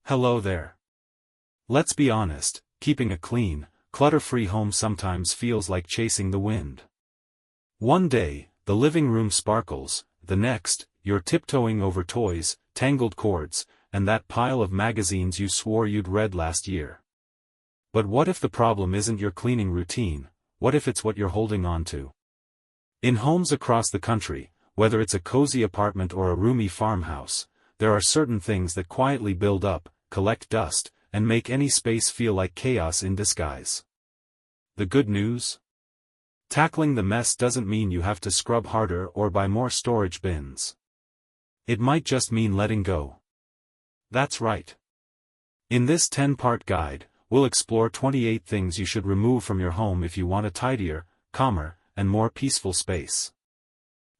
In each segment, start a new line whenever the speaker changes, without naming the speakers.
Hello there. Let's be honest, keeping a clean, clutter-free home sometimes feels like chasing the wind. One day, the living room sparkles, the next, you're tiptoeing over toys, tangled cords, and that pile of magazines you swore you'd read last year. But what if the problem isn't your cleaning routine? What if it's what you're holding on to? In homes across the country, whether it's a cozy apartment or a roomy farmhouse, there are certain things that quietly build up, collect dust, and make any space feel like chaos in disguise. The good news? Tackling the mess doesn't mean you have to scrub harder or buy more storage bins. It might just mean letting go. That's right. In this 10-part guide, we'll explore 28 things you should remove from your home if you want a tidier, calmer, and more peaceful space.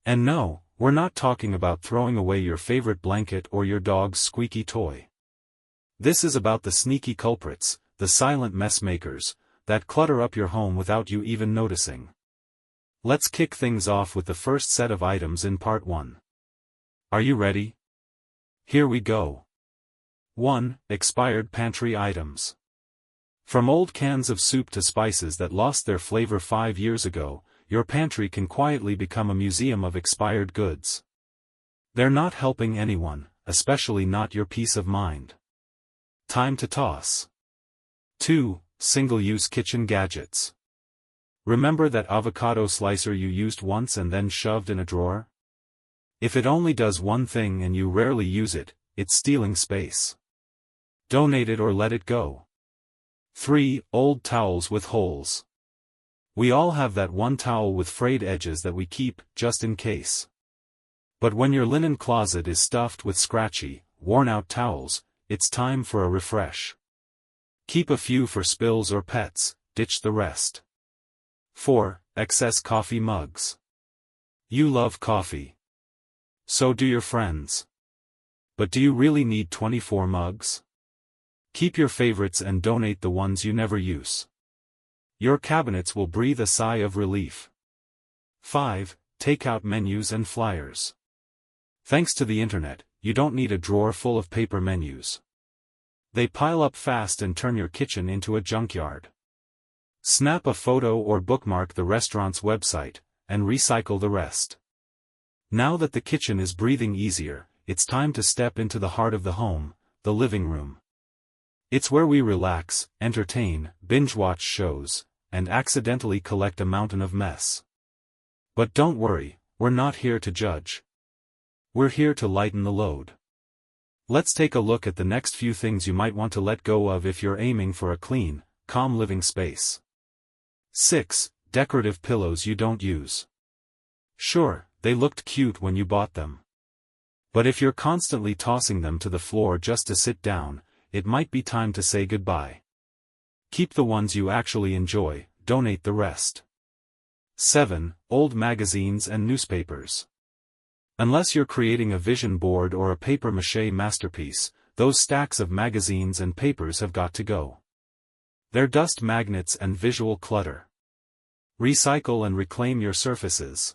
And no, we're not talking about throwing away your favorite blanket or your dog's squeaky toy. This is about the sneaky culprits, the silent mess makers, that clutter up your home without you even noticing. Let's kick things off with the first set of items in part 1. Are you ready? Here we go. 1. Expired pantry items. From old cans of soup to spices that lost their flavor 5 years ago, your pantry can quietly become a museum of expired goods. They're not helping anyone, especially not your peace of mind. Time to toss. 2. Single-use kitchen gadgets. Remember that avocado slicer you used once and then shoved in a drawer? If it only does one thing and you rarely use it, it's stealing space. Donate it or let it go. 3. Old towels with holes. We all have that one towel with frayed edges that we keep, just in case. But when your linen closet is stuffed with scratchy, worn-out towels, it's time for a refresh. Keep a few for spills or pets, ditch the rest. 4. Excess coffee mugs. You love coffee. So do your friends. But do you really need 24 mugs? Keep your favorites and donate the ones you never use. Your cabinets will breathe a sigh of relief. 5. Takeout menus and flyers. Thanks to the internet, you don't need a drawer full of paper menus. They pile up fast and turn your kitchen into a junkyard. Snap a photo or bookmark the restaurant's website, and recycle the rest. Now that the kitchen is breathing easier, it's time to step into the heart of the home, the living room. It's where we relax, entertain, binge-watch shows, and accidentally collect a mountain of mess. But don't worry, we're not here to judge. We're here to lighten the load. Let's take a look at the next few things you might want to let go of if you're aiming for a clean, calm living space. 6. Decorative pillows you don't use. Sure, they looked cute when you bought them. But if you're constantly tossing them to the floor just to sit down, it might be time to say goodbye. Keep the ones you actually enjoy, donate the rest. 7. Old magazines and newspapers. Unless you're creating a vision board or a papier-mâché masterpiece, those stacks of magazines and papers have got to go. They're dust magnets and visual clutter. Recycle and reclaim your surfaces.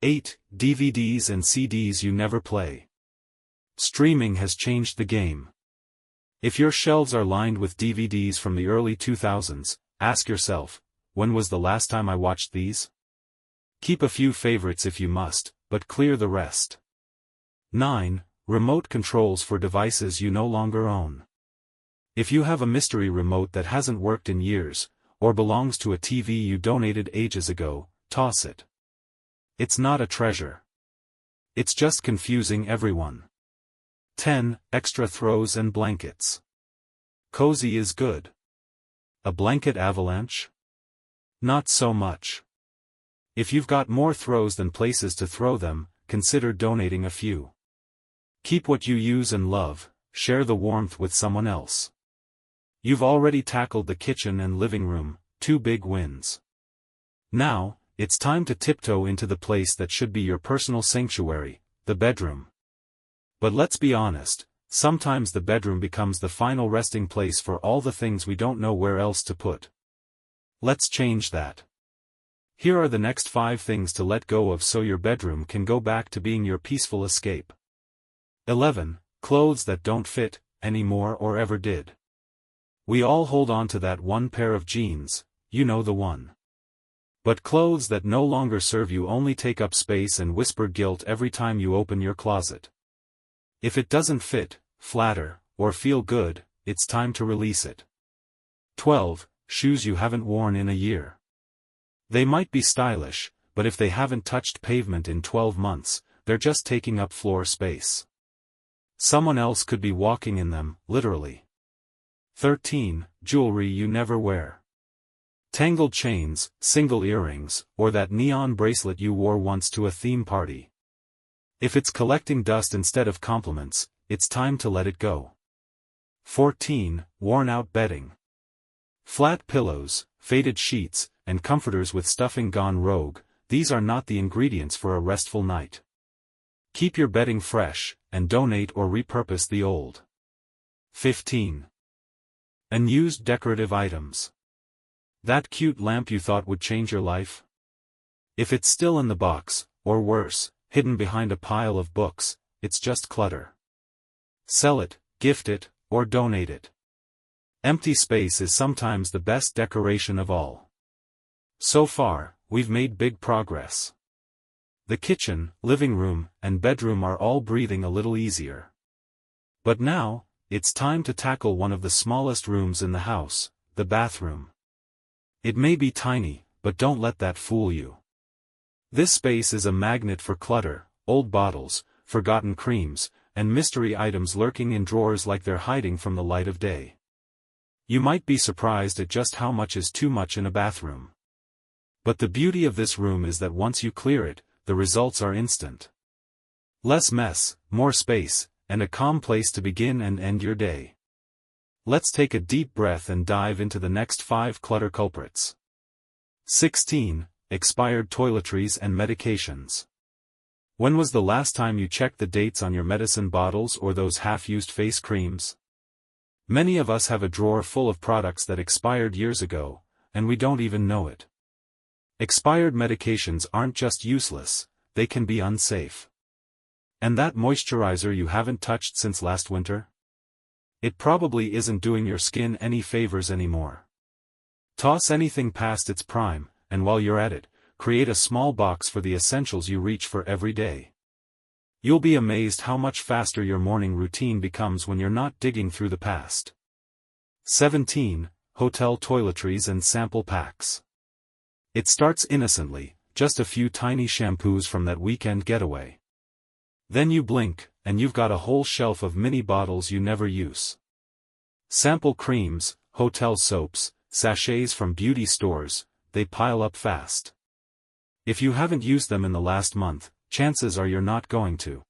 8. DVDs and CDs you never play. Streaming has changed the game. If your shelves are lined with DVDs from the early 2000s, ask yourself, when was the last time I watched these? Keep a few favorites if you must, but clear the rest. 9. Remote controls for devices you no longer own. If you have a mystery remote that hasn't worked in years, or belongs to a TV you donated ages ago, toss it. It's not a treasure. It's just confusing everyone. 10. Extra throws and blankets. Cozy is good. A blanket avalanche? Not so much. If you've got more throws than places to throw them, consider donating a few. Keep what you use and love, share the warmth with someone else. You've already tackled the kitchen and living room, 2 big wins. Now, it's time to tiptoe into the place that should be your personal sanctuary, the bedroom. But let's be honest, sometimes the bedroom becomes the final resting place for all the things we don't know where else to put. Let's change that. Here are the next 5 things to let go of so your bedroom can go back to being your peaceful escape. 11. Clothes that don't fit, anymore or ever did. We all hold on to that one pair of jeans, you know the one. But clothes that no longer serve you only take up space and whisper guilt every time you open your closet. If it doesn't fit, flatter, or feel good, it's time to release it. 12. Shoes you haven't worn in a year. They might be stylish, but if they haven't touched pavement in 12 months, they're just taking up floor space. Someone else could be walking in them, literally. 13. Jewelry you never wear. Tangled chains, single earrings, or that neon bracelet you wore once to a theme party. If it's collecting dust instead of compliments, it's time to let it go. 14. Worn-out bedding. Flat pillows, faded sheets, and comforters with stuffing gone rogue, these are not the ingredients for a restful night. Keep your bedding fresh, and donate or repurpose the old. 15. Unused decorative items. That cute lamp you thought would change your life? If it's still in the box, or worse, hidden behind a pile of books, it's just clutter. Sell it, gift it, or donate it. Empty space is sometimes the best decoration of all. So far, we've made big progress. The kitchen, living room, and bedroom are all breathing a little easier. But now, it's time to tackle one of the smallest rooms in the house, the bathroom. It may be tiny, but don't let that fool you. This space is a magnet for clutter, old bottles, forgotten creams, and mystery items lurking in drawers like they're hiding from the light of day. You might be surprised at just how much is too much in a bathroom. But the beauty of this room is that once you clear it, the results are instant. Less mess, more space, and a calm place to begin and end your day. Let's take a deep breath and dive into the next 5 clutter culprits. 16. Expired toiletries and medications. When was the last time you checked the dates on your medicine bottles or those half-used face creams? Many of us have a drawer full of products that expired years ago, and we don't even know it. Expired medications aren't just useless, they can be unsafe. And that moisturizer you haven't touched since last winter? It probably isn't doing your skin any favors anymore. Toss anything past its prime, and while you're at it, create a small box for the essentials you reach for every day. You'll be amazed how much faster your morning routine becomes when you're not digging through the past. 17. Hotel toiletries and sample packs. It starts innocently, just a few tiny shampoos from that weekend getaway. Then you blink, and you've got a whole shelf of mini bottles you never use. Sample creams, hotel soaps, sachets from beauty stores, they pile up fast. If you haven't used them in the last month, chances are you're not going to.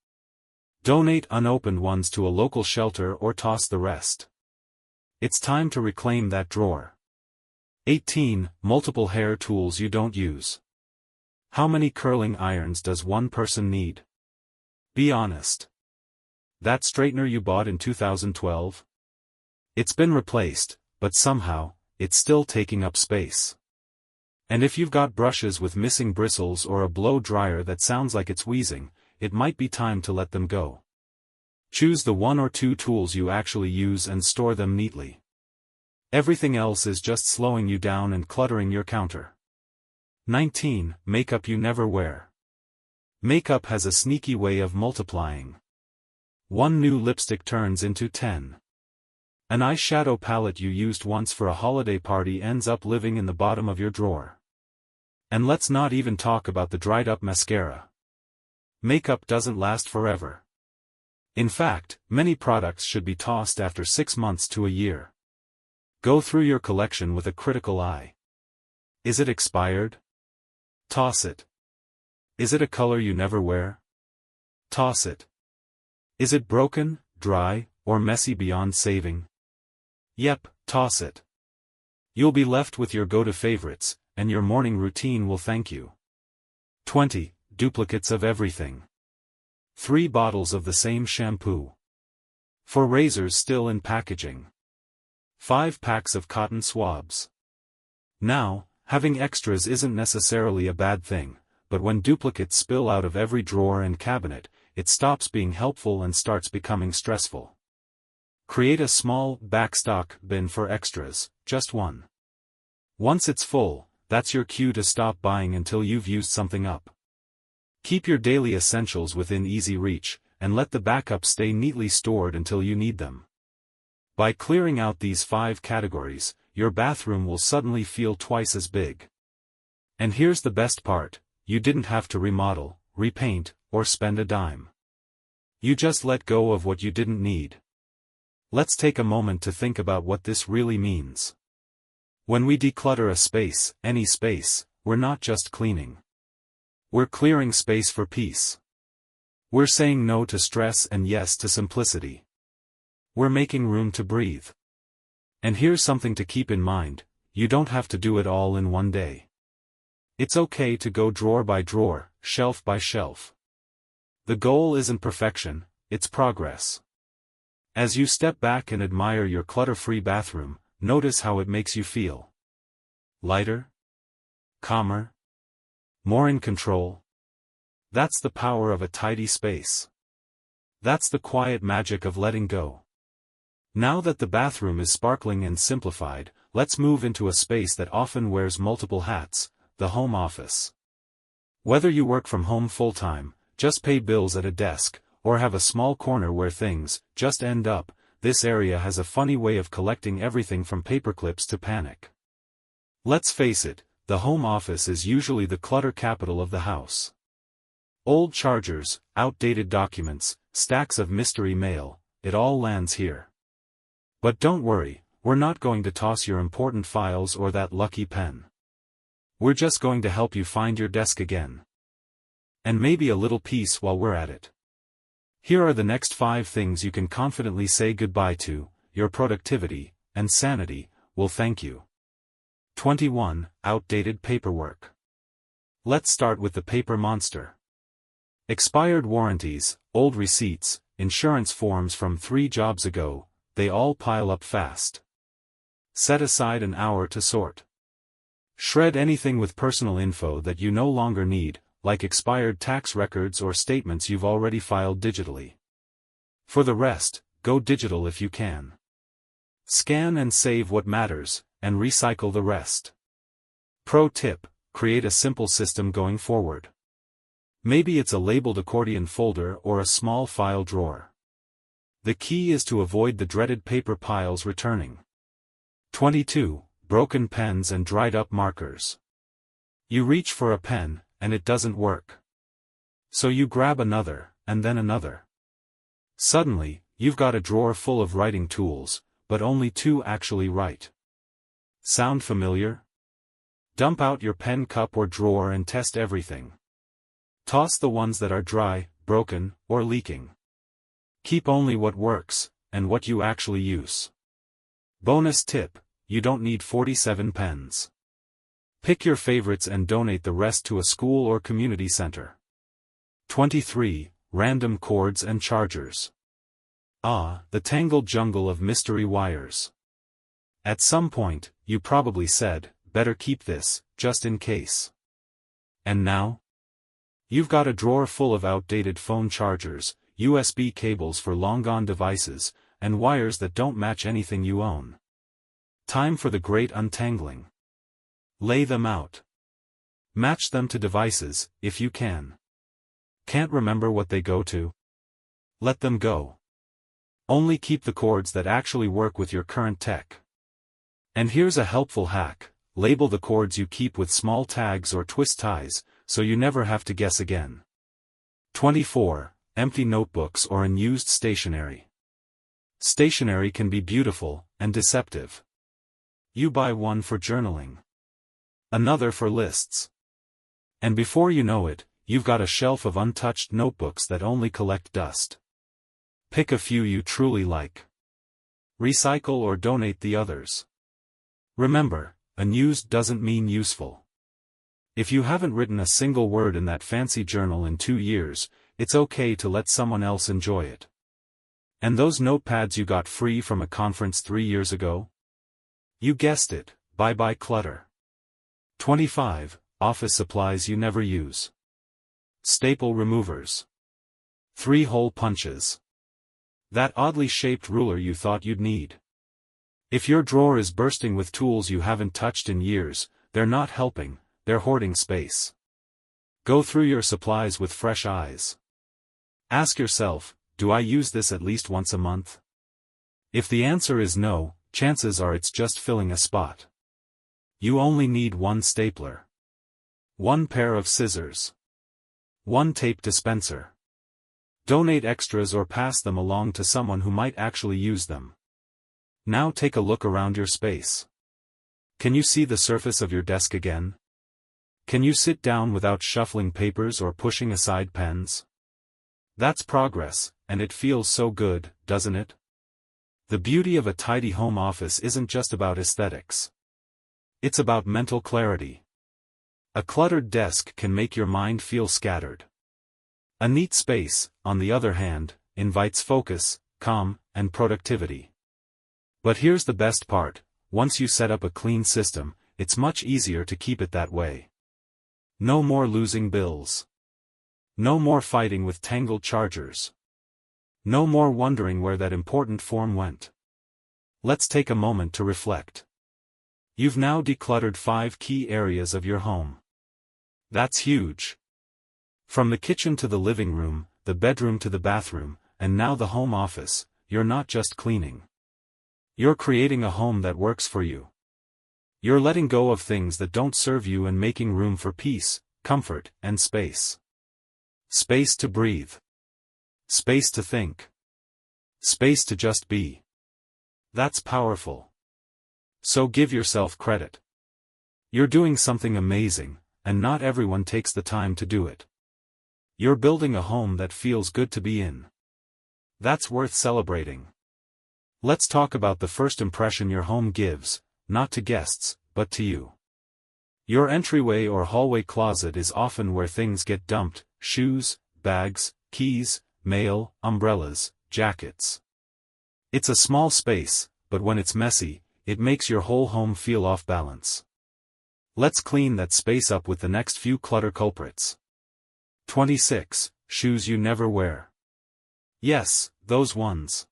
Donate unopened ones to a local shelter or toss the rest. It's time to reclaim that drawer. 18. Multiple hair tools you don't use. How many curling irons does one person need? Be honest. That straightener you bought in 2012? It's been replaced, but somehow, it's still taking up space. And if you've got brushes with missing bristles or a blow dryer that sounds like it's wheezing, it might be time to let them go. Choose the 1 or 2 tools you actually use and store them neatly. Everything else is just slowing you down and cluttering your counter. 19. Makeup you never wear. Makeup has a sneaky way of multiplying. One new lipstick turns into 10. An eyeshadow palette you used once for a holiday party ends up living in the bottom of your drawer. And let's not even talk about the dried-up mascara. Makeup doesn't last forever. In fact, many products should be tossed after 6 months to a year. Go through your collection with a critical eye. Is it expired? Toss it. Is it a color you never wear? Toss it. Is it broken, dry, or messy beyond saving? Yep, toss it. You'll be left with your go-to favorites, and your morning routine will thank you. 20. Duplicates of everything. 3 bottles of the same shampoo. 4 razors still in packaging. 5 packs of cotton swabs. Now, having extras isn't necessarily a bad thing, but when duplicates spill out of every drawer and cabinet, it stops being helpful and starts becoming stressful. Create a small, backstock bin for extras, just one. Once it's full, that's your cue to stop buying until you've used something up. Keep your daily essentials within easy reach, and let the backup stay neatly stored until you need them. By clearing out these 5 categories, your bathroom will suddenly feel twice as big. And here's the best part, you didn't have to remodel, repaint, or spend a dime. You just let go of what you didn't need. Let's take a moment to think about what this really means. When we declutter a space, any space, we're not just cleaning. We're clearing space for peace. We're saying no to stress and yes to simplicity. We're making room to breathe. And here's something to keep in mind, you don't have to do it all in one day. It's okay to go drawer by drawer, shelf by shelf. The goal isn't perfection, it's progress. As you step back and admire your clutter-free bathroom, notice how it makes you feel. Lighter? Calmer? More in control? That's the power of a tidy space. That's the quiet magic of letting go. Now that the bathroom is sparkling and simplified, let's move into a space that often wears multiple hats, the home office. Whether you work from home full-time, just pay bills at a desk, or have a small corner where things just end up, this area has a funny way of collecting everything from paperclips to panic. Let's face it, the home office is usually the clutter capital of the house. Old chargers, outdated documents, stacks of mystery mail, it all lands here. But don't worry, we're not going to toss your important files or that lucky pen. We're just going to help you find your desk again. And maybe a little peace while we're at it. Here are the next 5 things you can confidently say goodbye to, your productivity and sanity will thank you. 21. Outdated paperwork. Let's start with the paper monster. Expired warranties, old receipts, insurance forms from 3 jobs ago, they all pile up fast. Set aside an hour to sort. Shred anything with personal info that you no longer need, like expired tax records or statements you've already filed digitally. For the rest, go digital if you can. Scan and save what matters, and recycle the rest. Pro tip, create a simple system going forward. Maybe it's a labeled accordion folder or a small file drawer. The key is to avoid the dreaded paper piles returning. 22. Broken pens and dried-up markers. You reach for a pen, and it doesn't work. So you grab another, and then another. Suddenly, you've got a drawer full of writing tools, but only 2 actually write. Sound familiar? Dump out your pen cup or drawer and test everything. Toss the ones that are dry, broken, or leaking. Keep only what works, and what you actually use. Bonus tip, you don't need 47 pens. Pick your favorites and donate the rest to a school or community center. 23. Random cords and chargers. Ah, the tangled jungle of mystery wires. At some point, you probably said, better keep this, just in case. And now? You've got a drawer full of outdated phone chargers, USB cables for long-gone devices, and wires that don't match anything you own. Time for the great untangling. Lay them out. Match them to devices, if you can. Can't remember what they go to? Let them go. Only keep the cords that actually work with your current tech. And here's a helpful hack, label the cords you keep with small tags or twist ties, so you never have to guess again. 24. Empty notebooks or unused stationery. Stationery can be beautiful, and deceptive. You buy one for journaling. Another for lists. And before you know it, you've got a shelf of untouched notebooks that only collect dust. Pick a few you truly like. Recycle or donate the others. Remember, unused doesn't mean useful. If you haven't written a single word in that fancy journal in 2 years, it's okay to let someone else enjoy it. And those notepads you got free from a conference 3 years ago? You guessed it, bye-bye clutter. 25. Office supplies you never use. Staple removers. 3-hole punches. That oddly shaped ruler you thought you'd need. If your drawer is bursting with tools you haven't touched in years, they're not helping, they're hoarding space. Go through your supplies with fresh eyes. Ask yourself, do I use this at least once a month? If the answer is no, chances are it's just filling a spot. You only need one stapler. One pair of scissors. One tape dispenser. Donate extras or pass them along to someone who might actually use them. Now take a look around your space. Can you see the surface of your desk again? Can you sit down without shuffling papers or pushing aside pens? That's progress, and it feels so good, doesn't it? The beauty of a tidy home office isn't just about aesthetics. It's about mental clarity. A cluttered desk can make your mind feel scattered. A neat space, on the other hand, invites focus, calm, and productivity. But here's the best part, once you set up a clean system, it's much easier to keep it that way. No more losing bills. No more fighting with tangled chargers. No more wondering where that important form went. Let's take a moment to reflect. You've now decluttered 5 key areas of your home. That's huge. From the kitchen to the living room, the bedroom to the bathroom, and now the home office, you're not just cleaning. You're creating a home that works for you. You're letting go of things that don't serve you and making room for peace, comfort, and space. Space to breathe. Space to think. Space to just be. That's powerful. So give yourself credit. You're doing something amazing, and not everyone takes the time to do it. You're building a home that feels good to be in. That's worth celebrating. Let's talk about the first impression your home gives, not to guests, but to you. Your entryway or hallway closet is often where things get dumped: shoes, bags, keys, mail, umbrellas, jackets. It's a small space, but when it's messy, it makes your whole home feel off balance. Let's clean that space up with the next few clutter culprits. 26. Shoes you never wear. Yes, those ones.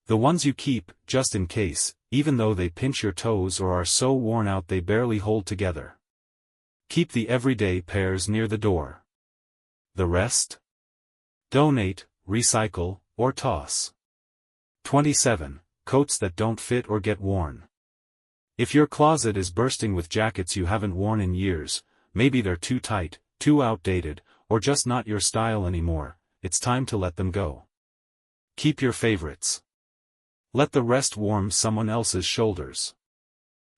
The ones you keep, just in case, even though they pinch your toes or are so worn out they barely hold together. Keep the everyday pairs near the door. The rest? Donate, recycle, or toss. 27. Coats that don't fit or get worn. If your closet is bursting with jackets you haven't worn in years, maybe they're too tight, too outdated, or just not your style anymore, it's time to let them go. Keep your favorites. Let the rest warm someone else's shoulders.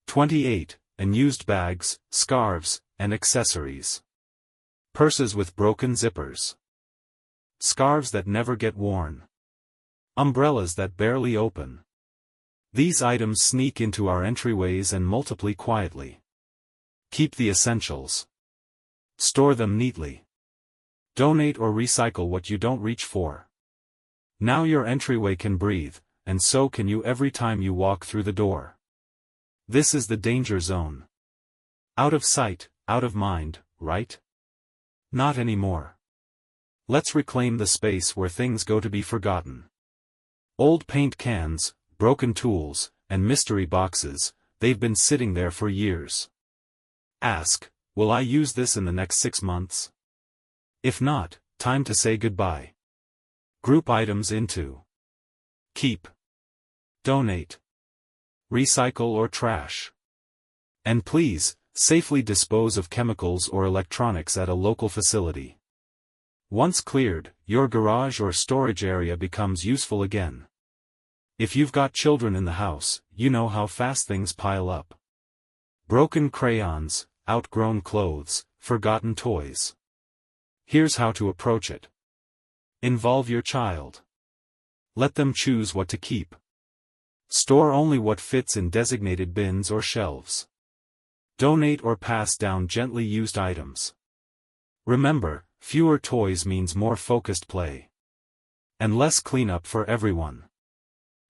28. Unused bags, scarves, and accessories. Purses with broken zippers. Scarves that never get worn. Umbrellas that barely open. These items sneak into our entryways and multiply quietly. Keep the essentials. Store them neatly. Donate or recycle what you don't reach for. Now your entryway can breathe, and so can you every time you walk through the door. This is the danger zone. Out of sight, out of mind, right? Not anymore. Let's reclaim the space where things go to be forgotten. Old paint cans, broken tools, and mystery boxes, they've been sitting there for years. Ask, will I use this in the next 6 months? If not, time to say goodbye. Group items into keep, donate, recycle or trash. And please, safely dispose of chemicals or electronics at a local facility. Once cleared, your garage or storage area becomes useful again. If you've got children in the house, you know how fast things pile up. Broken crayons, outgrown clothes, forgotten toys. Here's how to approach it. Involve your child. Let them choose what to keep. Store only what fits in designated bins or shelves. Donate or pass down gently used items. Remember, fewer toys means more focused play. And less cleanup for everyone.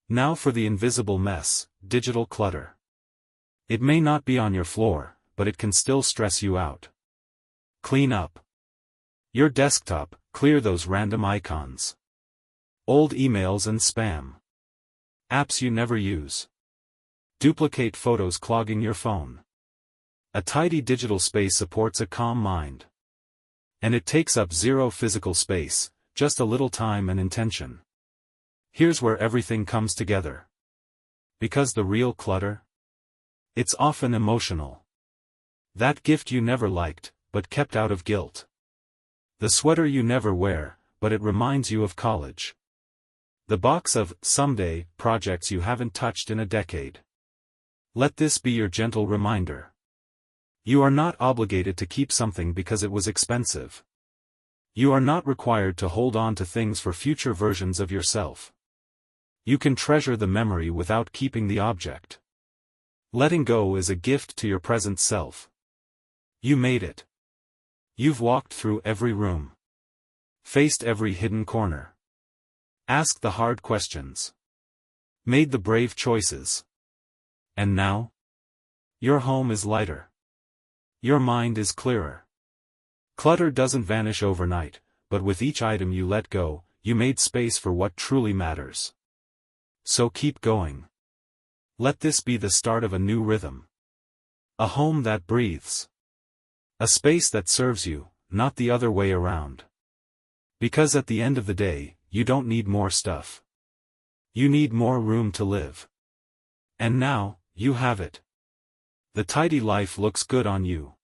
Now for the invisible mess, digital clutter. It may not be on your floor, but it can still stress you out. Clean up your desktop, clear those random icons. Old emails and spam. Apps you never use. Duplicate photos clogging your phone. A tidy digital space supports a calm mind. And it takes up zero physical space, just a little time and intention. Here's where everything comes together. Because the real clutter? It's often emotional. That gift you never liked, but kept out of guilt. The sweater you never wear, but it reminds you of college. The box of someday projects you haven't touched in a decade. Let this be your gentle reminder. You are not obligated to keep something because it was expensive. You are not required to hold on to things for future versions of yourself. You can treasure the memory without keeping the object. Letting go is a gift to your present self. You made it. You've walked through every room. Faced every hidden corner. Asked the hard questions. Made the brave choices. And now? Your home is lighter. Your mind is clearer. Clutter doesn't vanish overnight, but with each item you let go, you made space for what truly matters. So keep going. Let this be the start of a new rhythm. A home that breathes. A space that serves you, not the other way around. Because at the end of the day, you don't need more stuff. You need more room to live. And now, you have it. The tidy life looks good on you.